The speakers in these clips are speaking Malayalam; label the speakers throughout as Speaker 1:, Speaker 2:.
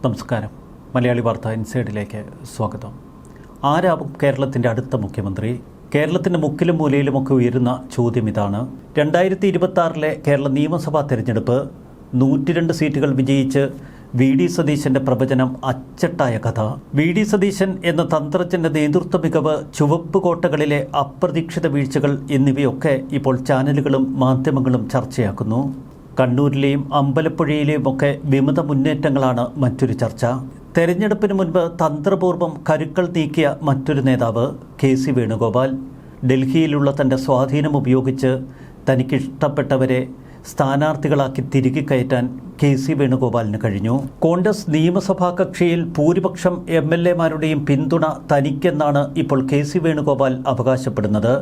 Speaker 1: നമസ്കാരം. മലയാളി വാർത്ത ഇൻസൈഡിലേക്ക് സ്വാഗതം. ആരാവും കേരളത്തിൻ്റെ അടുത്ത മുഖ്യമന്ത്രി? കേരളത്തിൻ്റെ മുക്കിലും മൂലയിലുമൊക്കെ ഉയരുന്ന ചോദ്യം ഇതാണ്. 2026 കേരള നിയമസഭാ തെരഞ്ഞെടുപ്പ് 102 സീറ്റുകൾ വിജയിച്ച് വി.ഡി. സതീശൻ്റെ പ്രവചനം അച്ചട്ടായ കഥ. വി.ഡി. സതീശൻ എന്ന തന്ത്രജ്ഞൻ്റെ നേതൃത്വ മികവ്, ചുവപ്പ് കോട്ടകളിലെ അപ്രതീക്ഷിത വീഴ്ചകൾ എന്നിവയൊക്കെ ഇപ്പോൾ ചാനലുകളും മാധ്യമങ്ങളും ചർച്ചയാക്കുന്നു. കണ്ണൂരിലെയും അമ്പലപ്പുഴയിലെയും ഒക്കെ വിമത മുന്നേറ്റങ്ങളാണ് മറ്റൊരു ചർച്ച. തെരഞ്ഞെടുപ്പിന് മുൻപ് തന്ത്രപൂർവ്വം കരുക്കൾ നീക്കിയ മറ്റൊരു നേതാവ് കെ.സി. വേണുഗോപാൽ. ഡൽഹിയിലുള്ള തൻ്റെ സ്വാധീനം ഉപയോഗിച്ച് തനിക്കിഷ്ടപ്പെട്ടവരെ സ്ഥാനാർത്ഥികളാക്കി തിരികെ കയറ്റാൻ കെ.സി. വേണുഗോപാലിന് കഴിഞ്ഞു. കോൺഗ്രസ് നിയമസഭാ കക്ഷിയിൽ ഭൂരിപക്ഷം എം.എൽ.എമാരുടെയും പിന്തുണ തനിക്കെന്നാണ് ഇപ്പോൾ കെ.സി. വേണുഗോപാൽ അവകാശപ്പെടുന്നത്.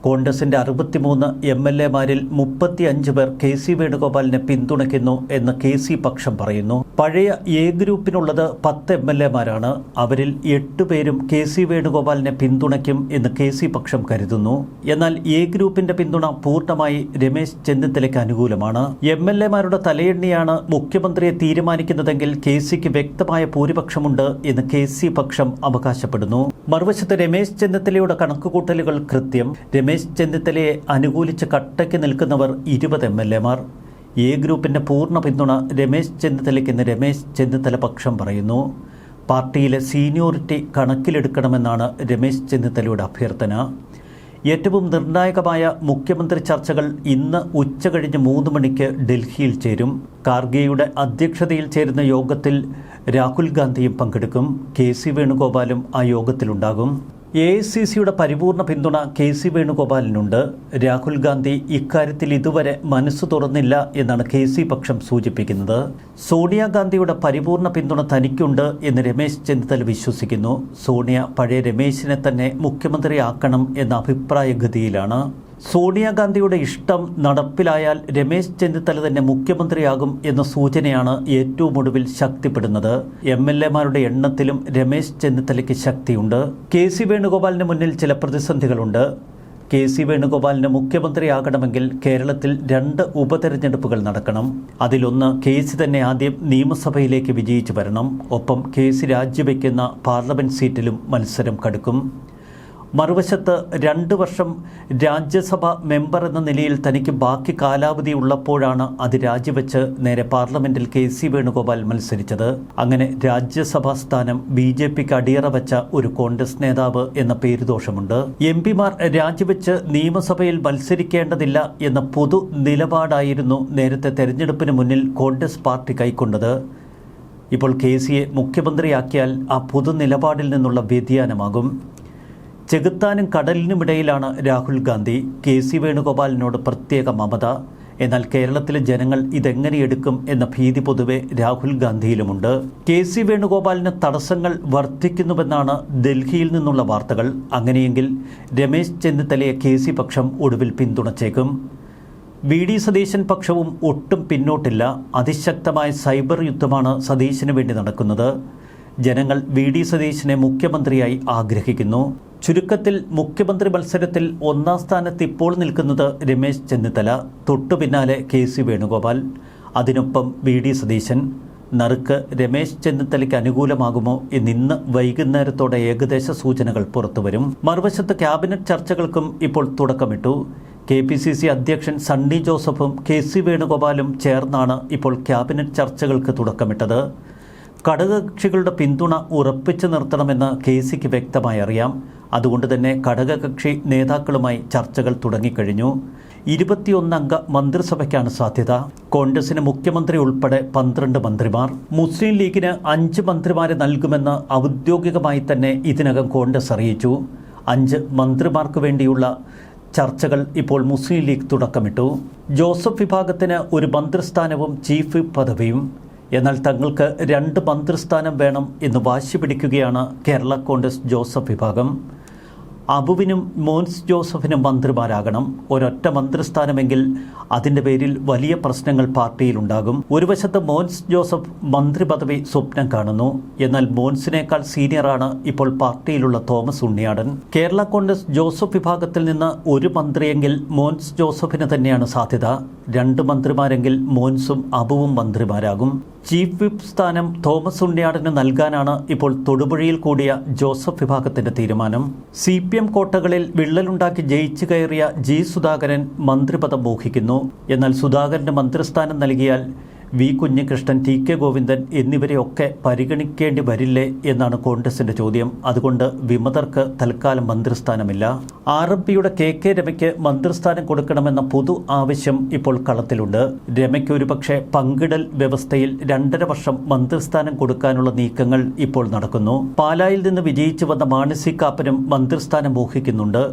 Speaker 1: കോൺഗ്രസിൻ്റെ 63 എം.എൽ.എമാരിൽ 35 പേർ കെ.സി. വേണുഗോപാലിനെ പിന്തുണയ്ക്കുന്നു എന്ന് കെ.സി. പക്ഷം പറയുന്നു. പഴയ എ ഗ്രൂപ്പിനുള്ളത് 10 എം.എൽ.എമാരാണ്. അവരിൽ 8 പേരും കെ.സി. വേണുഗോപാലിനെ പിന്തുണയ്ക്കും എന്ന് കെ.സി. പക്ഷം കരുതുന്നു. എന്നാൽ എ ഗ്രൂപ്പിന്റെ പിന്തുണ പൂർണ്ണമായി രമേശ് ചെന്നിത്തലയ്ക്ക് അനുകൂലമാണ്. എം.എൽ.എമാരുടെ തലയെണ്ണിയാണ് മുഖ്യമന്ത്രിയെ തീരുമാനിക്കുന്നതെങ്കിൽ കെ.സിക്ക് വ്യക്തമായ ഭൂരിപക്ഷമുണ്ട് എന്ന് കെ.സി. പക്ഷം അവകാശപ്പെടുന്നു. മറുവശത്ത് രമേശ് ചെന്നിത്തലയുടെ കണക്കുകൂട്ടലുകൾ കൃത്യം. രമേശ് ചെന്നിത്തലയെ അനുകൂലിച്ച് കട്ടയ്ക്ക് നിൽക്കുന്നവർ 20 എം.എൽ.എമാർ. എ ഗ്രൂപ്പിന്റെ പൂർണ്ണ പിന്തുണ രമേശ് ചെന്നിത്തലയ്ക്കെന്ന് രമേശ് ചെന്നിത്തല പക്ഷം പറയുന്നു. പാർട്ടിയിലെ സീനിയോറിറ്റി കണക്കിലെടുക്കണമെന്നാണ് രമേശ് ചെന്നിത്തലയുടെ അഭ്യർത്ഥന. ഏറ്റവും നിർണായകമായ മുഖ്യമന്ത്രി ചർച്ചകൾ ഇന്ന് ഉച്ചകഴിഞ്ഞ് 3 മണിക്ക് ഡൽഹിയിൽ ചേരും. ഖാർഗെയുടെ അധ്യക്ഷതയിൽ ചേരുന്ന യോഗത്തിൽ രാഹുൽ ഗാന്ധിയും പങ്കെടുക്കും. കെ.സി. വേണുഗോപാലും ആ യോഗത്തിലുണ്ടാകും. എ.ഐ.സി.സിയുടെ പരിപൂർണ പിന്തുണ കെ.സി. വേണുഗോപാലിനുണ്ട്. രാഹുൽ ഗാന്ധി ഇക്കാര്യത്തിൽ ഇതുവരെ മനസ്സു തുറന്നില്ല എന്നാണ് കെ.സി. പക്ഷം സൂചിപ്പിക്കുന്നത്. സോണിയാഗാന്ധിയുടെ പരിപൂർണ പിന്തുണ തനിക്കുണ്ട് എന്ന് രമേശ് ചെന്നിത്തല വിശ്വസിക്കുന്നു. സോണിയ പഴയ രമേശിനെ തന്നെ മുഖ്യമന്ത്രിയാക്കണം എന്ന അഭിപ്രായഗതിയിലാണ്. സോണിയാഗാന്ധിയുടെ ഇഷ്ടം നടപ്പിലായാൽ രമേശ് ചെന്നിത്തല തന്നെ മുഖ്യമന്ത്രിയാകും എന്ന സൂചനയാണ് ഏറ്റവും ഒടുവിൽ ശക്തിപ്പെടുന്നത്. എം.എൽ.എമാരുടെ എണ്ണത്തിലും രമേശ് ചെന്നിത്തലയ്ക്ക് ശക്തിയുണ്ട്. കെ.സി. വേണുഗോപാലിന് മുന്നിൽ ചില പ്രതിസന്ധികളുണ്ട്. കെ.സി. വേണുഗോപാലിന് മുഖ്യമന്ത്രിയാകണമെങ്കിൽ കേരളത്തിൽ 2 ഉപതെരഞ്ഞെടുപ്പുകൾ നടക്കണം. അതിലൊന്ന് കെ.സി. തന്നെ ആദ്യം നിയമസഭയിലേക്ക് വിജയിച്ചു വരണം. ഒപ്പം കെ.സി. രാജിവെക്കുന്ന പാർലമെന്റ് സീറ്റിലും മത്സരം കടുക്കും. മറുവശത്ത് 2 വർഷം രാജ്യസഭ മെമ്പർ എന്ന നിലയിൽ തനിക്ക് ബാക്കി കാലാവധി ഉള്ളപ്പോഴാണ് അത് രാജിവെച്ച് നേരെ പാർലമെന്റിൽ കെ.സി. വേണുഗോപാൽ മത്സരിച്ചത്. അങ്ങനെ രാജ്യസഭാ സ്ഥാനം ബി.ജെ.പിക്ക് അടിയറ വച്ച ഒരു കോൺഗ്രസ് നേതാവ് എന്ന പേരുദോഷമുണ്ട്. എം.പിമാർ രാജിവെച്ച് നിയമസഭയിൽ മത്സരിക്കേണ്ടതില്ല എന്ന പൊതു നിലപാടായിരുന്നു നേരത്തെ തെരഞ്ഞെടുപ്പിന് മുന്നിൽ കോൺഗ്രസ് പാർട്ടി കൈക്കൊണ്ടത്. ഇപ്പോൾ കെ.സിയെ മുഖ്യമന്ത്രിയാക്കിയാൽ ആ പൊതു നിലപാടിൽ നിന്നുള്ള വ്യതിയാനമാകും. ചെകുത്താനും കടലിനുമിടയിലാണ് രാഹുൽ ഗാന്ധി. കെ.സി. വേണുഗോപാലിനോട് പ്രത്യേക മമത. എന്നാൽ കേരളത്തിലെ ജനങ്ങൾ ഇതെങ്ങനെ എടുക്കും എന്ന ഭീതി പൊതുവെ രാഹുൽ ഗാന്ധിയിലുമുണ്ട്. കെ.സി. വേണുഗോപാലിന് തടസ്സങ്ങൾ വർദ്ധിക്കുന്നുവെന്നാണ് ഡൽഹിയിൽ നിന്നുള്ള വാർത്തകൾ. അങ്ങനെയെങ്കിൽ രമേശ് ചെന്നിത്തലയെ കെ.സി. പക്ഷം ഒടുവിൽ പിന്തുണച്ചേക്കും. വി.ഡി. സതീശൻ പക്ഷവും ഒട്ടും പിന്നോട്ടില്ല. അതിശക്തമായ സൈബർ യുദ്ധമാണ് സതീശന് വേണ്ടി നടക്കുന്നത്. ജനങ്ങൾ വി.ഡി. സതീശനെ മുഖ്യമന്ത്രിയായി ആഗ്രഹിക്കുന്നു. ചുരുക്കത്തിൽ മുഖ്യമന്ത്രി മത്സരത്തിൽ 1ാം സ്ഥാനത്ത് ഇപ്പോൾ നിൽക്കുന്നത് രമേശ് ചെന്നിത്തല, തൊട്ടു പിന്നാലെ കെ.സി. വേണുഗോപാൽ, അതിനൊപ്പം വി.ഡി. സതീശൻ. നറുക്ക് രമേശ് ചെന്നിത്തലയ്ക്ക് അനുകൂലമാകുമോ എന്നിന്ന് വൈകുന്നേരത്തോടെ ഏകദേശ സൂചനകൾ പുറത്തുവരും. മറുവശത്ത് ക്യാബിനറ്റ് ചർച്ചകൾക്കും ഇപ്പോൾ തുടക്കമിട്ടു. കെ.പി.സി.സി. അധ്യക്ഷൻ സണ്ണി ജോസഫും കെ.സി. വേണുഗോപാലും ചേർന്നാണ് ഇപ്പോൾ ക്യാബിനറ്റ് ചർച്ചകൾക്ക് തുടക്കമിട്ടത്. ഘടകകക്ഷികളുടെ പിന്തുണ ഉറപ്പിച്ചു നിർത്തണമെന്ന് കെ.സിക്ക് വ്യക്തമായി അറിയാം. അതുകൊണ്ട് തന്നെ ഘടകകക്ഷി നേതാക്കളുമായി ചർച്ചകൾ തുടങ്ങിക്കഴിഞ്ഞു. 21 അംഗ മന്ത്രിസഭയ്ക്കാണ് സാധ്യത. കോൺഗ്രസിന് മുഖ്യമന്ത്രി ഉൾപ്പെടെ 12 മന്ത്രിമാർ. മുസ്ലിം ലീഗിന് 5 മന്ത്രിമാരെ നൽകുമെന്ന് ഔദ്യോഗികമായി തന്നെ ഇതിനകം കോൺഗ്രസ് അറിയിച്ചു. 5 മന്ത്രിമാർക്ക് വേണ്ടിയുള്ള ചർച്ചകൾ ഇപ്പോൾ മുസ്ലിം ലീഗ് തുടക്കമിട്ടു. ജോസഫ് വിഭാഗത്തിന് ഒരു മന്ത്രിസ്ഥാനവും ചീഫ് വിപ്പ് പദവിയും. എന്നാൽ തങ്ങൾക്ക് 2 മന്ത്രിസ്ഥാനം വേണം എന്ന് വാശി പിടിക്കുകയാണ് കേരള കോൺഗ്രസ് ജോസഫ് വിഭാഗം. അബുവിനും മോൻസ് ജോസഫിനും മന്ത്രിമാരാകണം. ഒരൊറ്റ മന്ത്രിസ്ഥാനമെങ്കിൽ അതിന്റെ പേരിൽ വലിയ പ്രശ്നങ്ങൾ പാർട്ടിയിലുണ്ടാകും. ഒരു വശത്ത് മോൻസ് ജോസഫ് മന്ത്രി പദവി സ്വപ്നം കാണുന്നു. എന്നാൽ മോൻസിനേക്കാൾ സീനിയറാണ് ഇപ്പോൾ പാർട്ടിയിലുള്ള തോമസ് ഉണ്ണിയാടൻ. കേരള കോൺഗ്രസ് ജോസഫ് വിഭാഗത്തിൽ നിന്ന് ഒരു മന്ത്രിയെങ്കിൽ മോൻസ് ജോസഫിന് തന്നെയാണ് സാധ്യത. 2 മന്ത്രിമാരെങ്കിൽ മോൻസും അബുവും മന്ത്രിമാരാകും. ചീഫ് വിപ്പ് സ്ഥാനം തോമസ് ഉണ്ണിയാടന് നൽകാനാണ് ഇപ്പോൾ തൊടുപുഴയിൽ കൂടിയ ജോസഫ് വിഭാഗത്തിന്റെ തീരുമാനം. CPM കോട്ടകളിൽ വിള്ളലുണ്ടാക്കി ജയിച്ചു കയറിയ G സുധാകരൻ മന്ത്രിപദം മോഹിക്കുന്നു. എന്നാൽ സുധാകരന് മന്ത്രിസ്ഥാനം നൽകിയാൽ V കുഞ്ഞികൃഷ്ണൻ, TK ഗോവിന്ദൻ എന്നിവരെയൊക്കെ പരിഗണിക്കേണ്ടി വരില്ലേ എന്നാണ് കോൺഗ്രസിന്റെ ചോദ്യം. അതുകൊണ്ട് വിമതർക്ക് തൽക്കാലം മന്ത്രിസ്ഥാനമില്ല. RMPയുടെ KK രമയ്ക്ക് മന്ത്രിസ്ഥാനം കൊടുക്കണമെന്ന പൊതു ആവശ്യം ഇപ്പോൾ കളത്തിലുണ്ട്. രമയ്ക്ക് ഒരുപക്ഷെ പങ്കിടൽ വ്യവസ്ഥയിൽ 2.5 വർഷം മന്ത്രിസ്ഥാനം കൊടുക്കാനുള്ള നീക്കങ്ങൾ ഇപ്പോൾ നടക്കുന്നു. പാലായിൽ നിന്ന് വിജയിച്ചു വന്ന മാണി സി കാപ്പനും മന്ത്രിസ്ഥാനം മോഹിക്കുന്നുണ്ട്.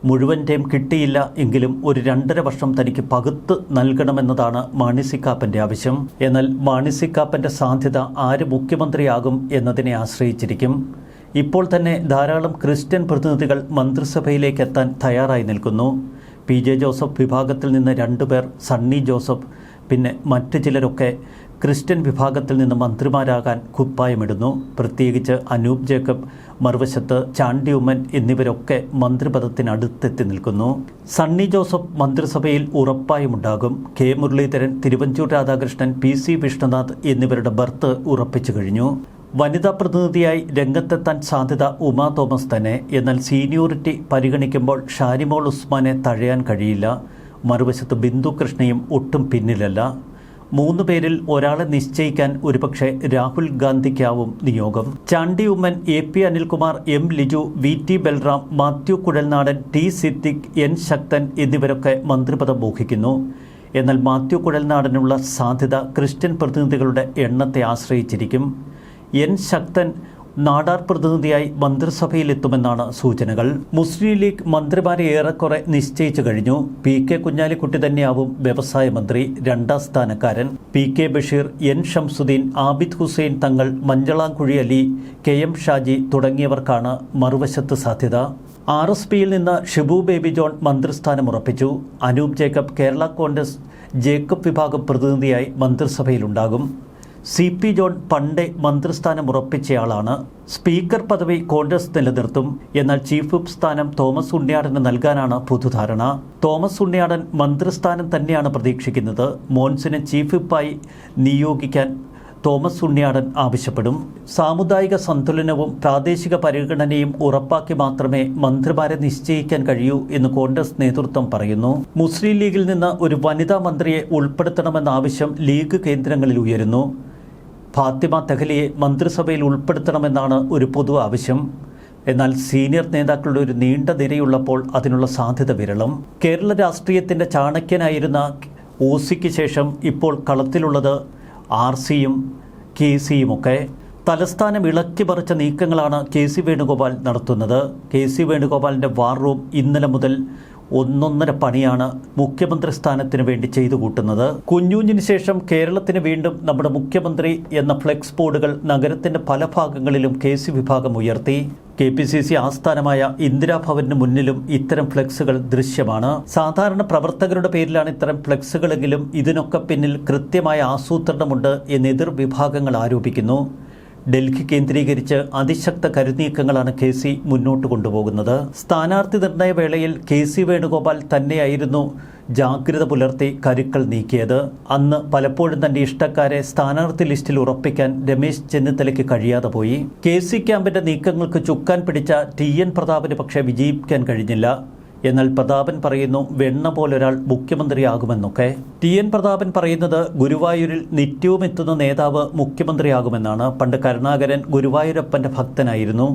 Speaker 1: മുഴുവൻ ടൈം കിട്ടിയില്ല എങ്കിലും ഒരു 2.5 വർഷം തനിക്ക് പകുത്ത് നൽകണമെന്നതാണ് മാണി സി കാപ്പൻ്റെ ആവശ്യം. എന്നാൽ മാണി സി കാപ്പൻ്റെ സാധ്യത ആര് മുഖ്യമന്ത്രിയാകും എന്നതിനെ ആശ്രയിച്ചിരിക്കും. ഇപ്പോൾ തന്നെ ധാരാളം ക്രിസ്ത്യൻ പ്രതിനിധികൾ മന്ത്രിസഭയിലേക്ക് എത്താൻ തയ്യാറായി നിൽക്കുന്നു. PJ ജോസഫ് വിഭാഗത്തിൽ നിന്ന് 2 പേർ, സണ്ണി ജോസഫ്, പിന്നെ മറ്റു ചിലരൊക്കെ ക്രിസ്ത്യൻ വിഭാഗത്തിൽ നിന്ന് മന്ത്രിമാരാകാൻ കുപ്പായമിടുന്നു. പ്രത്യേകിച്ച് അനൂപ് ജേക്കബ്, മറുവശത്ത് ചാണ്ടി ഉമ്മൻ എന്നിവരൊക്കെ മന്ത്രിപദത്തിനടുത്തെത്തി നിൽക്കുന്നു. സണ്ണി ജോസഫ് മന്ത്രിസഭയിൽ ഉറപ്പായുമുണ്ടാകും. K മുരളീധരൻ, തിരുവഞ്ചൂർ രാധാകൃഷ്ണൻ, PC വിഷ്ണുനാഥ് എന്നിവരുടെ ബർത്ത് ഉറപ്പിച്ചു കഴിഞ്ഞു. വനിതാ പ്രതിനിധിയായി രംഗത്തെത്താൻ സാധ്യത ഉമാ തോമസ് തന്നെ. എന്നാൽ സീനിയോറിറ്റി പരിഗണിക്കുമ്പോൾ ഷാനിമോൾ ഉസ്മാനെ തഴയാൻ കഴിയില്ല. മറുവശത്ത് ബിന്ദു കൃഷ്ണയും ഒട്ടും പിന്നിലല്ല. 3 പേരിൽ ഒരാളെ നിശ്ചയിക്കാൻ ഒരുപക്ഷെ രാഹുൽ ഗാന്ധിക്കാവും നിയോഗം. Chandy Oommen, AP Anilkumar, M Liju, VT Balram, Mathew Kuzhalnadan, T Siddique, N ശക്തൻ എന്നിവരൊക്കെ മന്ത്രിപദം മോഹിക്കുന്നു. എന്നാൽ മാത്യു കുഴൽനാടനുള്ള സാധ്യത ക്രിസ്ത്യൻ പ്രതിനിധികളുടെ എണ്ണത്തെ ആശ്രയിച്ചിരിക്കും. N ശക്തൻ നാടാർ പ്രതിനിധിയായി മന്ത്രിസഭയിലെത്തുമെന്നാണ് സൂചനകൾ. മുസ്ലിം ലീഗ് മന്ത്രിമാരെ ഏറെക്കുറെ നിശ്ചയിച്ചു കഴിഞ്ഞു. PK കുഞ്ഞാലിക്കുട്ടി തന്നെയാവും വ്യവസായ മന്ത്രി, 2ാം സ്ഥാനക്കാരൻ. PK Basheer, N Shamsuddin, Abid Hussain Thangal, മഞ്ചളാംകുഴി Ali, KM Shaji തുടങ്ങിയവർക്കാണ് മറുവശത്ത് സാധ്യത. RSPയിൽ നിന്ന് ഷിബു ബേബി ജോൺ മന്ത്രിസ്ഥാനം ഉറപ്പിച്ചു. അനൂപ് ജേക്കബ് കേരള കോൺഗ്രസ് ജേക്കബ് വിഭാഗം പ്രതിനിധിയായി മന്ത്രിസഭയിലുണ്ടാകും. CP ജോൺ പണ്ടേ മന്ത്രിസ്ഥാനം ഉറപ്പിച്ചയാളാണ്. സ്പീക്കർ പദവി കോൺഗ്രസ് നിലനിർത്തും. എന്നാൽ ചീഫ് വിപ്പ് സ്ഥാനം തോമസ് ഉണ്ണിയാടന് നൽകാനാണ് പൊതുധാരണ. തോമസ് ഉണ്ണിയാടൻ മന്ത്രിസ്ഥാനം തന്നെയാണ് പ്രതീക്ഷിക്കുന്നത്. മോൻസിനെ ചീഫ് വിപ്പായി നിയോഗിക്കാൻ തോമസ് ഉണ്ണിയാടൻ ആവശ്യപ്പെടും. സാമുദായിക സന്തുലനവും പ്രാദേശിക പരിഗണനയും ഉറപ്പാക്കി മാത്രമേ മന്ത്രിമാരെ നിശ്ചയിക്കാൻ കഴിയൂ എന്ന് കോൺഗ്രസ് നേതൃത്വം പറയുന്നു. മുസ്ലിം ലീഗിൽ നിന്ന് ഒരു വനിതാ മന്ത്രിയെ ഉൾപ്പെടുത്തണമെന്ന ആവശ്യം ലീഗ് കേന്ദ്രങ്ങളിൽ ഉയരുന്നു. ഫാത്തിമ തെഹ്ലിയെ മന്ത്രിസഭയിൽ ഉൾപ്പെടുത്തണമെന്നാണ് ഒരു പൊതു ആവശ്യം. എന്നാൽ സീനിയർ നേതാക്കളുടെ ഒരു നീണ്ട നിരയുള്ളപ്പോൾ അതിനുള്ള സാധ്യത വിരളം. കേരള രാഷ്ട്രീയത്തിൻ്റെ ചാണക്യനായിരുന്ന OC-ക്ക് ശേഷം ഇപ്പോൾ കളത്തിലുള്ളത് RC-യും KC-യുമൊക്കെ. തലസ്ഥാനം ഇളക്കി പറിച്ച നീക്കങ്ങളാണ് KC വേണുഗോപാൽ നടത്തുന്നത്. KC വേണുഗോപാലിൻ്റെ വാർ റൂം ഇന്നലെ മുതൽ 1.5 പണിയാണ് മുഖ്യമന്ത്രി സ്ഥാനത്തിന് വേണ്ടി ചെയ്തു കൂട്ടുന്നത്. കുഞ്ഞൂഞ്ഞിന് ശേഷം കേരളത്തിന് വീണ്ടും നമ്മുടെ മുഖ്യമന്ത്രി എന്ന ഫ്ലെക്സ് ബോർഡുകൾ നഗരത്തിൻ്റെ പല ഭാഗങ്ങളിലും KC വിഭാഗം ഉയർത്തി. KPCC ആസ്ഥാനമായ ഇന്ദിരാഭവന് മുന്നിലും ഇത്തരം ഫ്ലെക്സുകൾ ദൃശ്യമാണ്. സാധാരണ പ്രവർത്തകരുടെ പേരിലാണ് ഇത്തരം ഫ്ലെക്സുകളെങ്കിലും ഇതിനൊക്കെ പിന്നിൽ കൃത്യമായ ആസൂത്രണമുണ്ട് എന്ന് എതിർ വിഭാഗങ്ങൾ ആരോപിക്കുന്നു. ഡൽഹി കേന്ദ്രീകരിച്ച് അതിശക്ത കരുനീക്കങ്ങളാണ് KC മുന്നോട്ട് കൊണ്ടുപോകുന്നത്. സ്ഥാനാർത്ഥി നിർണയ വേളയിൽ KC വേണുഗോപാൽ തന്നെയായിരുന്നു ജാഗ്രത പുലർത്തി കരുക്കൾ നീക്കിയത്. അന്ന് പലപ്പോഴും തന്റെ ഇഷ്ടക്കാരെ സ്ഥാനാർത്ഥി ലിസ്റ്റിൽ ഉറപ്പിക്കാൻ രമേശ് ചെന്നിത്തലയ്ക്ക് കഴിയാതെ പോയി. KC ക്യാമ്പിന്റെ നീക്കങ്ങൾക്ക് ചുക്കാൻ പിടിച്ച TN പ്രതാപന് പക്ഷേ വിജയിക്കാൻ കഴിഞ്ഞില്ല. എന്നാൽ പ്രതാപൻ പറയുന്നു വെണ്ണ പോലൊരാൾ മുഖ്യമന്ത്രിയാകുമെന്നൊക്കെ. TN പ്രതാപൻ പറയുന്നത് ഗുരുവായൂരിൽ നിത്യവും എത്തുന്ന നേതാവ് മുഖ്യമന്ത്രിയാകുമെന്നാണ്. പണ്ട് കരുണാകരൻ ഗുരുവായൂരപ്പൻ്റെ ഭക്തനായിരുന്നു.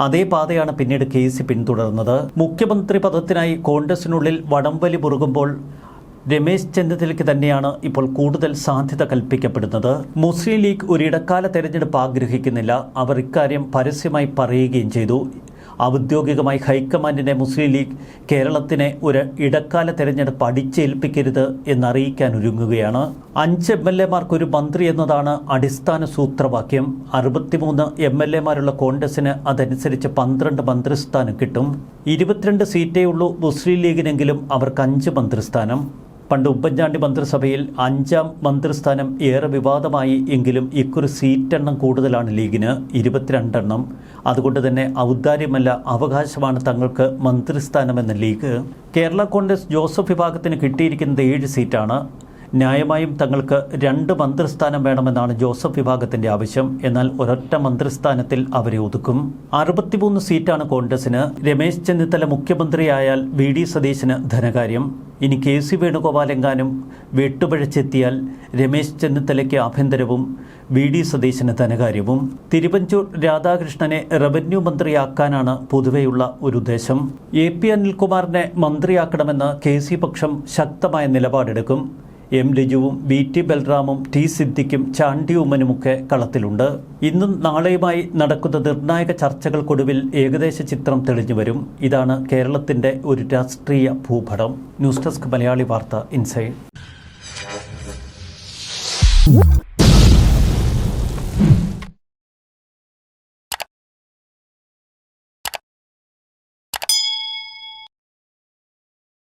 Speaker 1: അതേ പാതയാണ് പിന്നീട് KC പിന്തുടർന്നത്. മുഖ്യമന്ത്രി പദത്തിനായി കോൺഗ്രസിനുള്ളിൽ വടംവലി മുറുകുമ്പോൾ രമേശ് ചെന്നിത്തലയ്ക്ക് തന്നെയാണ് ഇപ്പോൾ കൂടുതൽ സാധ്യത കൽപ്പിക്കപ്പെടുന്നത്. മുസ്ലിം ലീഗ് ഒരു ഇടക്കാല തെരഞ്ഞെടുപ്പ് ആഗ്രഹിക്കുന്നില്ല. അവർ ഇക്കാര്യം പരസ്യമായി പറയുകയും ചെയ്തു. ഔദ്യോഗികമായി ഹൈക്കമാൻഡിനെ മുസ്ലിം ലീഗ് കേരളത്തിനെ ഒരു ഇടക്കാല തെരഞ്ഞെടുപ്പ് അടിച്ചേൽപ്പിക്കരുത് എന്നറിയിക്കാൻ ഒരുങ്ങുകയാണ്. 5 MLA-മാർക്ക് ഒരു മന്ത്രി എന്നതാണ് അടിസ്ഥാന സൂത്രവാക്യം. 63 MLA-മാരുള്ള കോൺഗ്രസിന് അതനുസരിച്ച് 12 മന്ത്രിസ്ഥാനം കിട്ടും. 22 സീറ്റേ ഉള്ളൂ മുസ്ലിം ലീഗിനെങ്കിലും അവർക്ക് 5 മന്ത്രിസ്ഥാനം. പണ്ട് ഉമ്മൻചാണ്ടി മന്ത്രിസഭയിൽ 5ാം മന്ത്രിസ്ഥാനം ഏറെ വിവാദമായി എങ്കിലും ഇക്കുറി സീറ്റെണ്ണം കൂടുതലാണ് ലീഗിന് 22 എണ്ണം. അതുകൊണ്ട് തന്നെ ഔദാര്യമല്ല, അവകാശമാണ് തങ്ങൾക്ക് മന്ത്രിസ്ഥാനമെന്ന ലീഗ്. കേരള കോൺഗ്രസ് ജോസഫ് വിഭാഗത്തിന് കിട്ടിയിരിക്കുന്നത് 7 സീറ്റാണ്. ന്യായമായും തങ്ങൾക്ക് 2 മന്ത്രിസ്ഥാനം വേണമെന്നാണ് ജോസഫ് വിഭാഗത്തിന്റെ ആവശ്യം. എന്നാൽ ഒരൊറ്റ മന്ത്രിസ്ഥാനത്തിൽ അവരെ ഒതുക്കും. 63 സീറ്റാണ് കോൺഗ്രസിന്. രമേശ് ചെന്നിത്തല മുഖ്യമന്ത്രിയായാൽ VD സതീശന് ധനകാര്യം. ഇനി KC വേണുഗോപാലെങ്ങാനും വെട്ടുപഴച്ചെത്തിയാൽ രമേശ് ചെന്നിത്തലയ്ക്ക് ആഭ്യന്തരവും VD സതീശന് ധനകാര്യവും. തിരുവഞ്ചൂർ രാധാകൃഷ്ണനെ റവന്യൂ മന്ത്രിയാക്കാനാണ് പൊതുവെയുള്ള ഒരു ഉദ്ദേശം. AP അനിൽകുമാറിനെ മന്ത്രിയാക്കണമെന്ന് KC പക്ഷം ശക്തമായ നിലപാടെടുക്കും. M ലിജുവും VT ബൽറാമും T സിദ്ദിഖും Chandy ഉമ്മനുമൊക്കെ കളത്തിലുണ്ട്. ഇന്നും നാളെയുമായി നടക്കുന്ന നിർണായക ചർച്ചകൾക്കൊടുവിൽ ഏകദേശ ചിത്രം തെളിഞ്ഞു വരും. ഇതാണ് കേരളത്തിന്റെ ഒരു രാഷ്ട്രീയ ഭൂപടം. ന്യൂസ് ഡെസ്ക് മലയാളി വാർത്ത ഇൻസൈഡ്.